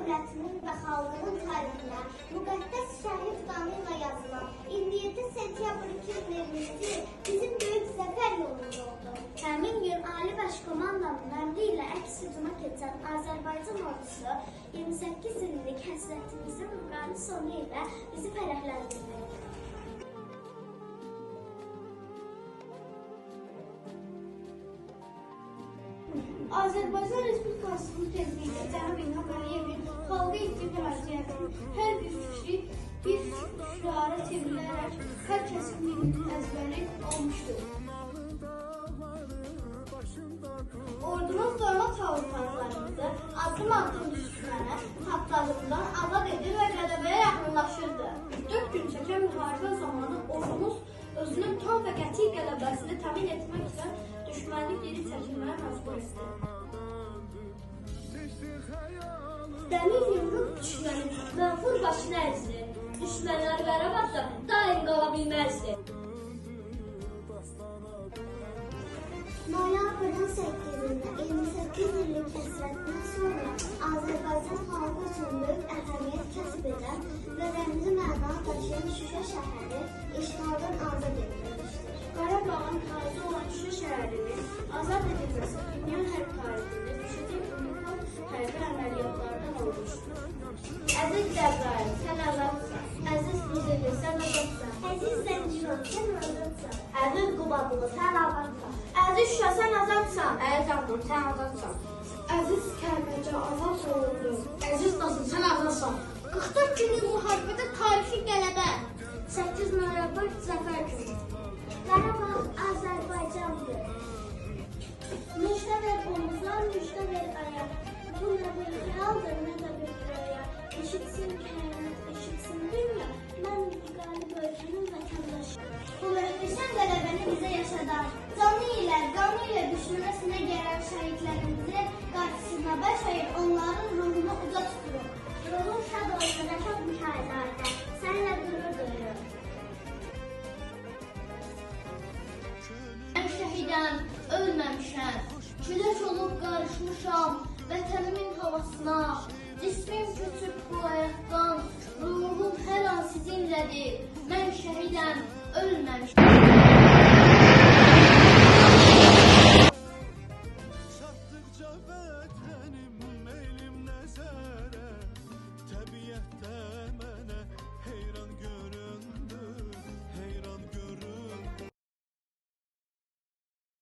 dövlətinin və xalqının tarixinə müqəddəs şəhid qanı ilə yazılan 27 sentyabr 2022 bizim böyük zəfər yolumuz oldu. Həmin gün Ali Başkomandanın əmri ilə əks hücuma keçən Azərbaycan ordusu 28 illik həsrətimizin müqami sonu ilə bizi fərəhləndirdi. Azərbaycan Respublikasının prezidenti Cənab İlham Əliyevin xalqa etdiyi müraciətin hər bir fikri bir şüara çevrilərək hər kəsin dilinin əzbəri olmuşdur. Ordumuz normal tavrlarımızı addım-addım düşmənə tapdalığından azad edir və qələbəyə yaxınlaşırdı. 4 gün çəkən müharibə zamanı ordumuz özünün tam və qəti qələbəsini təmin etmək üçün düşməni geri çəkilməyə məcbur etdi. Dəmir yumruq düşmənin mənfur başını əzdi. Düşmənlər Qarabağda daim qala bilməzdi. Noyabrın 8-də 28 illik həsrətdən sonra Azərbaycan xalqı üçün böyük əhəmiyyət kəsb edən və rəmzi məna daşıyan Şuşa şəhəri işğaldan azad edilmişdir. Qarabağın tarihi olan Şuşa şəhərinin azad edilməsi dünya hərb tarixində düşəcək unikal hərbi əməliyyatlardan olmuşdur. Əziz Cəbrayıl, sən azadsan. Əziz Füzuli, sən azadsan. Əziz Zəncirov, sən azadsan. Əziz Qubadlı, sən azadsan. Əziz Şuşa, sən azadsan. Əziz Abdul, sən azadsan. Əziz Kəlbəcə, azad olundu. Əziz Nasır, sən azadsan. 44 günlük müharibədə tarixi qələbə. 8 noyabr zəfər günü. Qarabağ Azərbaycandır. Müjdə ver omuza, müjdə ver ayaq. Bu nə bir xəyaldır, nə də bir röya. Eşitsin kainat, eşitsin dünya. Mən qalib ölkənin vətəndaşıyım. Bu möhtəşəm qələbəni bizə yaşadan, canı ilə, qanı ilə düşmənə sinə gərən şəhidlərimizi qarşısına baş əyib onların ruhunu uca tuturuq. Ruhun şad olsun, Rəşad Mikailzadə. Səninlə qürur duyuruq. Mən şəhidəm, ölməmişəm. Külək olub qarışmışam vətənimin havasına. Cismim köçüb bu ayaqdan, ruhum hər an sizinlədir. Mən şəhidəm, ölməmişəm.